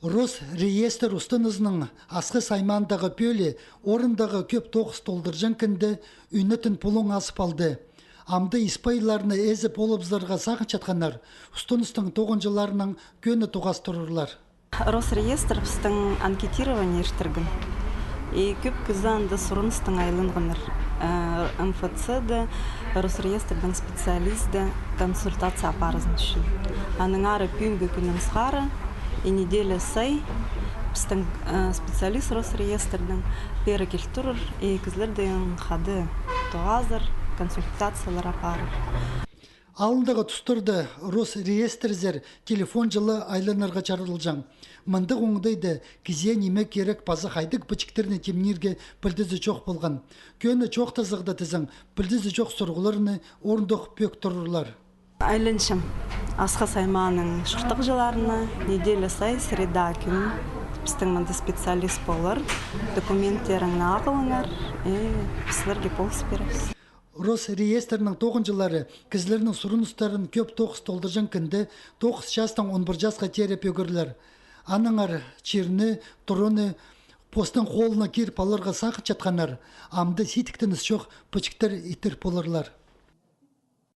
Росреестр ұстынызның асқы саймандағы пөлі орындағы көп тоғыз толдыржан кінді үнетін пұлың асып алды. Амды испайларыны әзіп олыбыздарға сағын чатқанар, ұстыныстың тоғынжыларының көні тоғас тұрырлар. Росреестр біздің анкетирование ештіргін. Көп күзанды сұрыныстың айлынғыныр. МФЦ-ді, Росреестрдің специалисті консультация апарызын үшін. Аның ары пүйінгі күнің сқары, и неделя сай біздің специалист Росреестрдің бері келтірір, и кізлерден қады тоғазыр, консультациялар апарыр. Алындағы тұстырды Росреестрзер телефон жылы айланарға чарылылжан. Мындық оңдайды кізе неме керек пазы қайдық бүчіктеріне темнерге білдізі жоқ болған. Көні жоқ тазығда тізің, білдізі жоқ сұрғыларыны орындық пөк тұрырлар. Айланшым, асқа сайманың шұртық жыларына, неделя сай среда күн біздің мұнды специалист болыр, документтерің ағылыңар, біздерге болыс береміз. Росреестрінің тоғынжылары кізлерінің сұрыныстарын көп тоғыз толдыржан кінді 9 жастан 11 жасқа тереп өгірлер. Аныңар черні, тұрыны, постың қолына керіп аларға сақы чатқанар, амды сетіктіңіз жоқ пүчіктер итір болырлар.